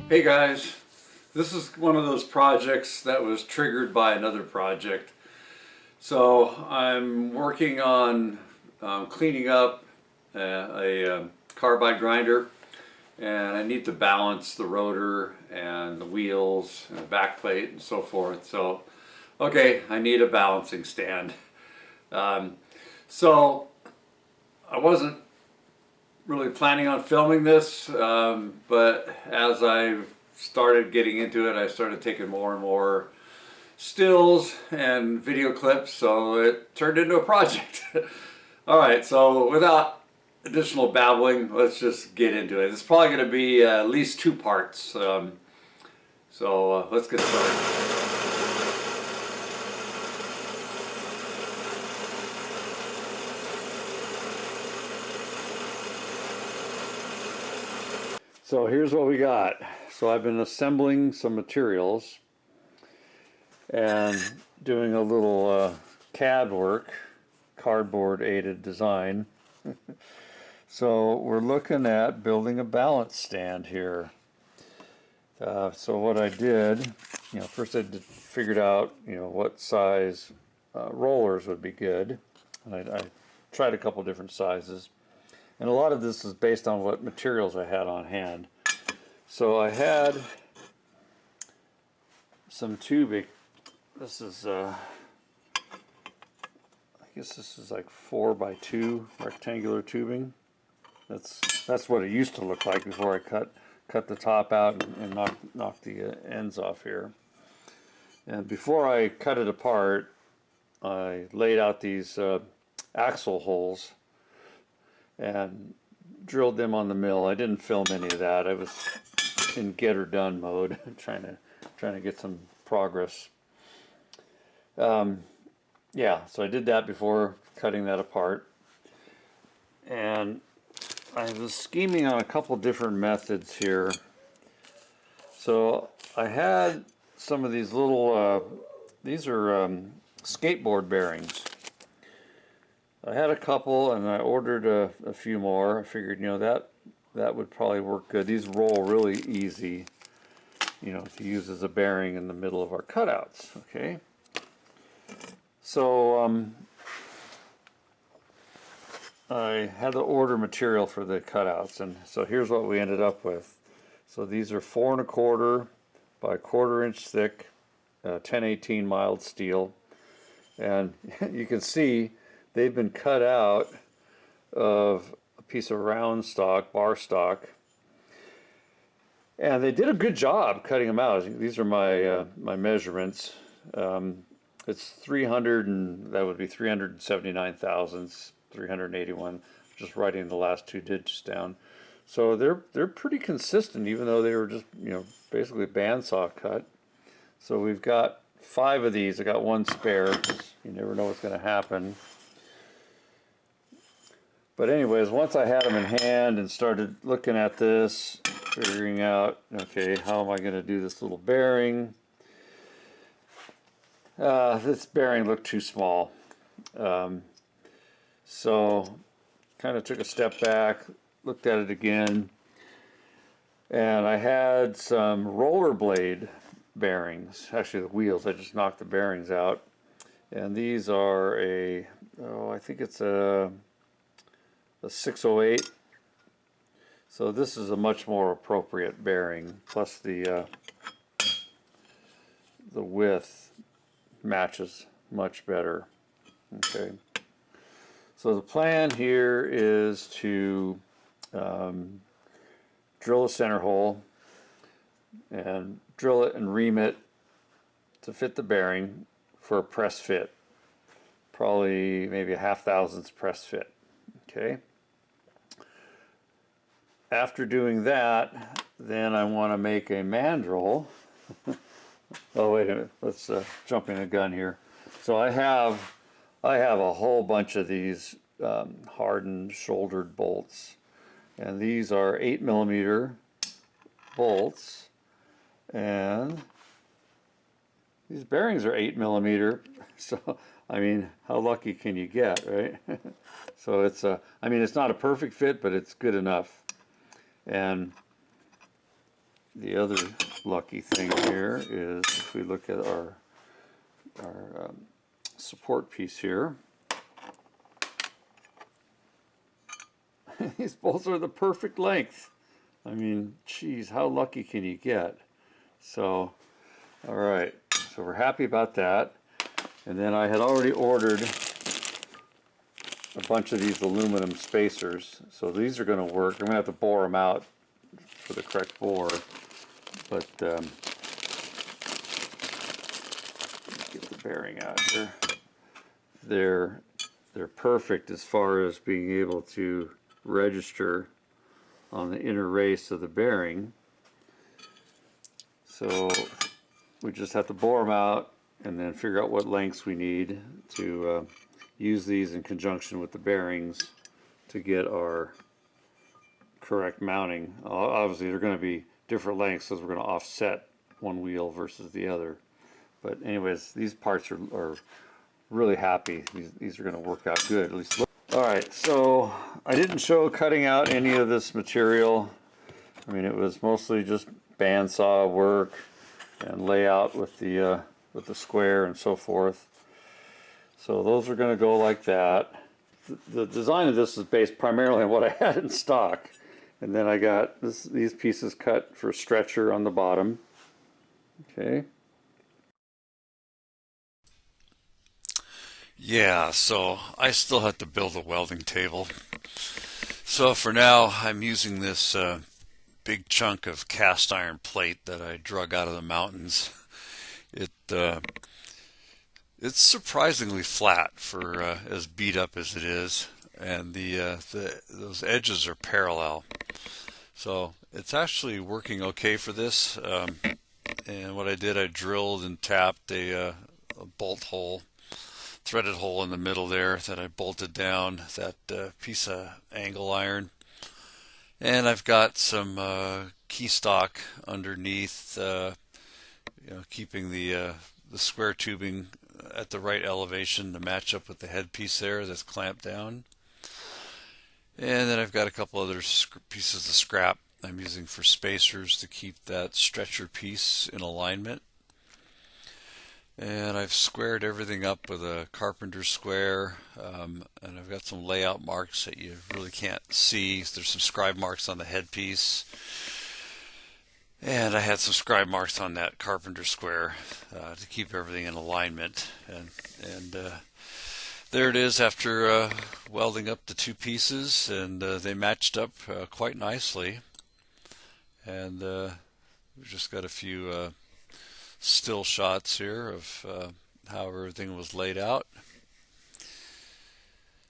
Hey guys, this is one of those projects that was triggered by another project. So I'm working on cleaning up a carbide grinder, and I need to balance the rotor and the wheels and the back plate and so forth. So, okay, I need a balancing stand. Um, so I wasn't really planning on filming this, but as I started getting into it, I started taking more and more stills and video clips, so it turned into a project. All right, so without additional babbling, let's just get into it. It's probably going to be at least two parts, so let's get started. So here's what we got. So I've been assembling some materials and doing a little CAD work, cardboard aided design. So we're looking at building a balance stand here. So what I did, first I figured out, what size rollers would be good. And I tried a couple different sizes. And a lot of this is based on what materials I had on hand. So I had some tubing. This is, I guess this is like 4x2 rectangular tubing. That's what it used to look like before I cut the top out and knock the ends off here. And before I cut it apart, I laid out these axle holes and drilled them on the mill. I didn't film any of that. I was in get or done mode, trying to get some progress. Yeah, so I did that before cutting that apart, and I was scheming on a couple different methods here. So I had some of these little, these are skateboard bearings. I had a couple, and I ordered a few more. I figured, that would probably work good. These roll really easy, to use as a bearing in the middle of our cutouts. Okay. So I had to order material for the cutouts, and so here's what we ended up with. So these are 4 1/4 by 1/4 inch thick, 1018 mild steel, and you can see they've been cut out of a piece of round stock, bar stock, and they did a good job cutting them out. These are my my measurements. It's 300, and that would be 379 thousandths, 381. Just writing the last two digits down. So they're pretty consistent, even though they were just basically bandsaw cut. So we've got 5 of these. I got one spare, 'cause you never know what's going to happen. But anyways, once I had them in hand and started looking at this, figuring out, okay, how am I going to do this little bearing? This bearing looked too small. So kind of took a step back, looked at it again, and I had some rollerblade bearings. Actually, the wheels, I just knocked the bearings out. And these are I think it's a 608. So this is a much more appropriate bearing, plus the width matches much better. Okay, so the plan here is to drill a center hole and drill it and ream it to fit the bearing for a press fit, probably maybe a 1/2 thousandths press fit. Okay, after doing that, then I want to make a mandrel. Oh, wait a minute, let's jumping the gun here. So I have a whole bunch of these hardened shouldered bolts, and these are 8mm bolts, and these bearings are 8mm. So I mean, how lucky can you get, right? So it's I mean, it's not a perfect fit, but it's good enough. And the other lucky thing here is if we look at our support piece here, these bolts are the perfect length. I mean, geez, how lucky can you get? So, all right, so we're happy about that. And then I had already ordered a bunch of these aluminum spacers. So these are going to work. I'm going to have to bore them out for the correct bore. But get the bearing out here. They're perfect as far as being able to register on the inner race of the bearing. So we just have to bore them out and then figure out what lengths we need to use these in conjunction with the bearings to get our correct mounting. Obviously they're going to be different lengths because we're going to offset one wheel versus the other. But anyways, these parts are really happy. These are going to work out good, at least. Alright, so I didn't show cutting out any of this material. I mean, it was mostly just bandsaw work and layout with the square and so forth. So those are going to go like that. The design of this is based primarily on what I had in stock. And then I got these pieces cut for stretcher on the bottom. Okay. Yeah, so I still have to build a welding table. So for now, I'm using this big chunk of cast iron plate that I drug out of the mountains. It's surprisingly flat for as beat up as it is, and those edges are parallel. So it's actually working okay for this. And what I did, I drilled and tapped a bolt hole, threaded hole in the middle there that I bolted down that piece of angle iron. And I've got some key stock underneath, keeping the square tubing at the right elevation to match up with the headpiece there that's clamped down. And then I've got a couple other pieces of scrap I'm using for spacers to keep that stretcher piece in alignment. And I've squared everything up with a carpenter square, and I've got some layout marks that you really can't see. There's some scribe marks on the headpiece, and I had some scribe marks on that carpenter square to keep everything in alignment. And there it is after welding up the two pieces, and they matched up quite nicely. And we've just got a few still shots here of how everything was laid out.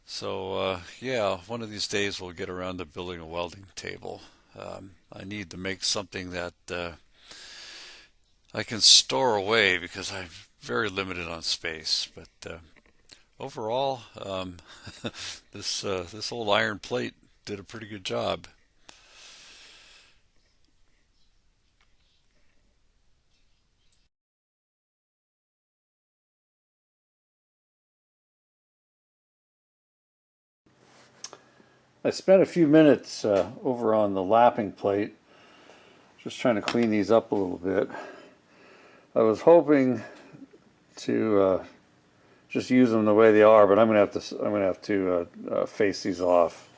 So yeah, one of these days we'll get around to building a welding table. I need to make something that I can store away because I'm very limited on space. But overall, this old iron plate did a pretty good job. I spent a few minutes over on the lapping plate, just trying to clean these up a little bit. I was hoping to just use them the way they are, but I'm gonna have to face these off.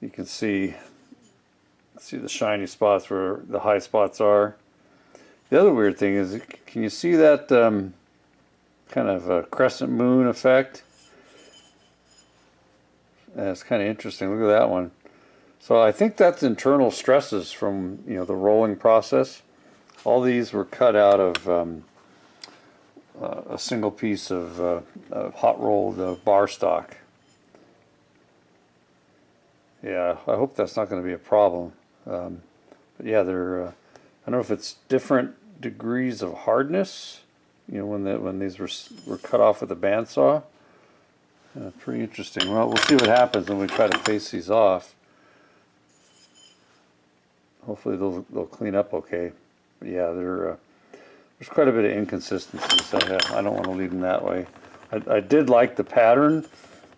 You can see the shiny spots where the high spots are. The other weird thing is, can you see that kind of a crescent moon effect? It's kind of interesting. Look at that one. So I think that's internal stresses from the rolling process. All these were cut out of a single piece of hot rolled bar stock. Yeah, I hope that's not going to be a problem. But yeah, they're. I don't know if it's different degrees of hardness. When these were cut off with a bandsaw. Pretty interesting. Well, we'll see what happens when we try to face these off. Hopefully they'll clean up okay. But yeah, there's quite a bit of inconsistencies. I don't want to leave them that way. I did like the pattern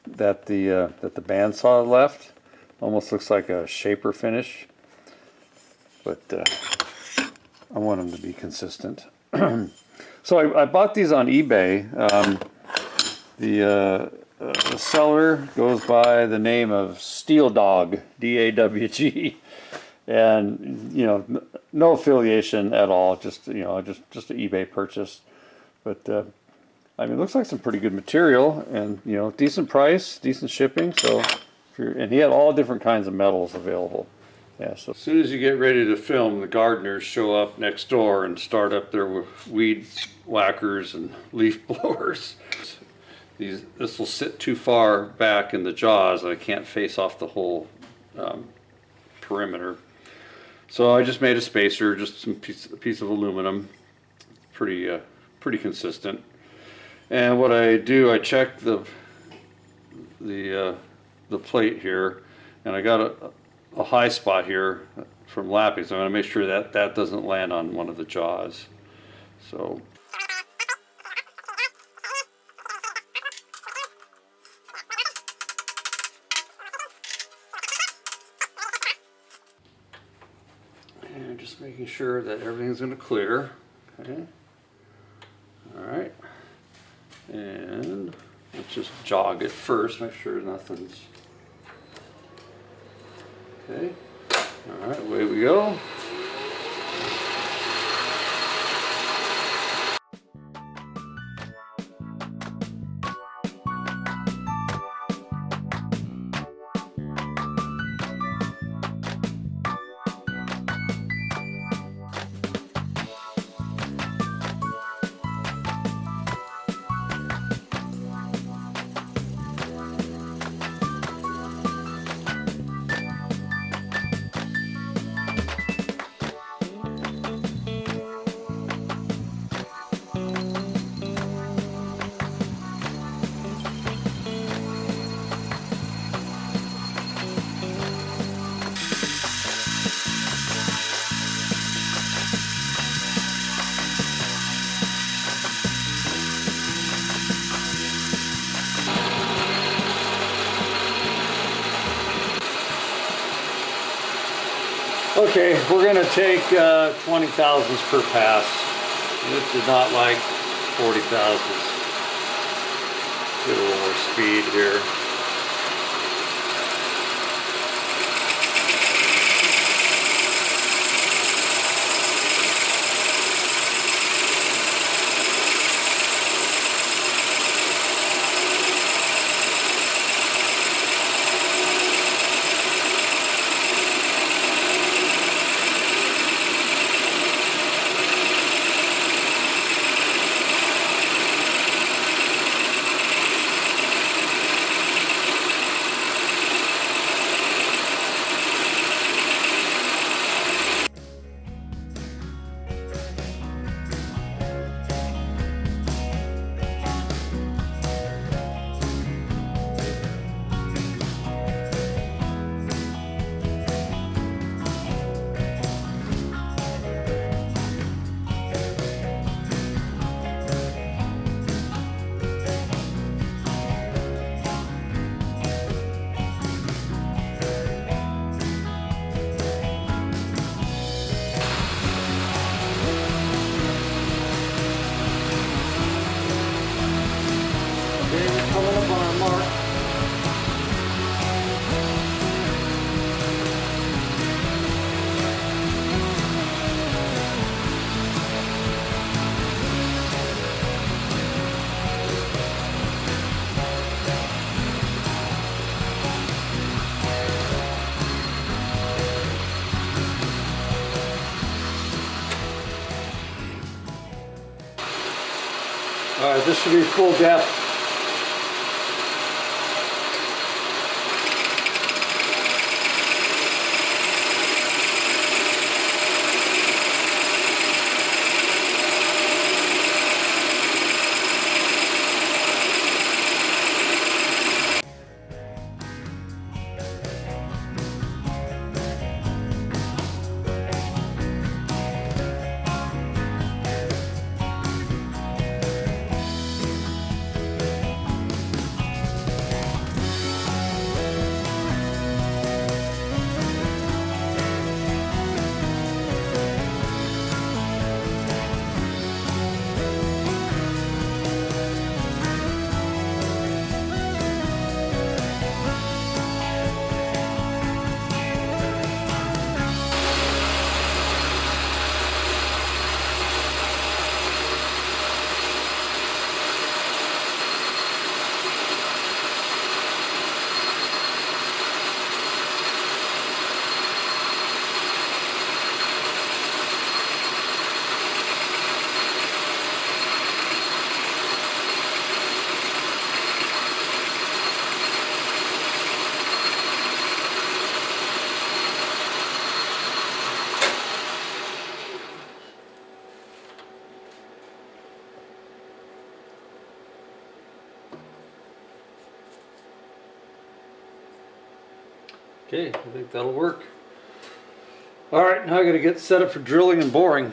that the bandsaw left. Almost looks like a shaper finish. but I want them to be consistent. So I bought these on eBay. The seller goes by the name of Steel Dog, D-A-W-G, and no affiliation at all. Just just an eBay purchase, but I mean, it looks like some pretty good material, and decent price, decent shipping. So, and he had all different kinds of metals available. Yeah, so as soon as you get ready to film, the gardeners show up next door and start up their weed whackers and leaf blowers. This will sit too far back in the jaws. I can't face off the whole perimeter. So I just made a spacer, just some piece of aluminum, pretty consistent. And what I do, I check the plate here, and I got a high spot here from lapping, so I'm going to make sure that that doesn't land on one of the jaws. So and just making sure that everything's going to clear. Okay. All right. And let's just jog it first, make sure nothing's okay. All right, away we go. Okay, we're going to take 20 thousandths per pass. This did not like 40 thousandths. Get a little more speed here. Coming up on our mark. All right, this should be full depth. Okay, I think that'll work. All right, now I got to get set up for drilling and boring.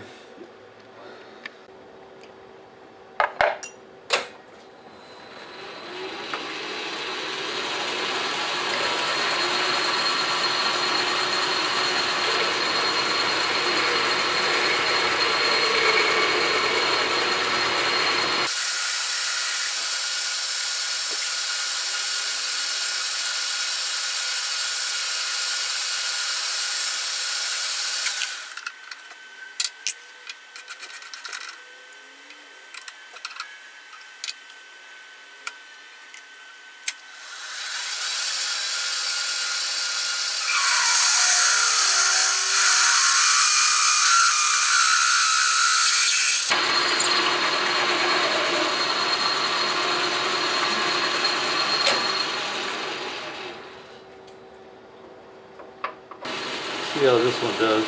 See how this one does.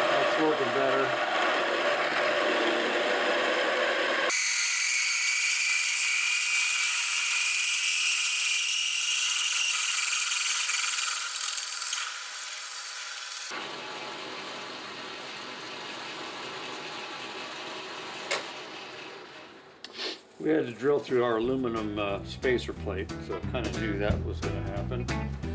That's working better. We had to drill through our aluminum spacer plate, so I kind of knew that was going to happen.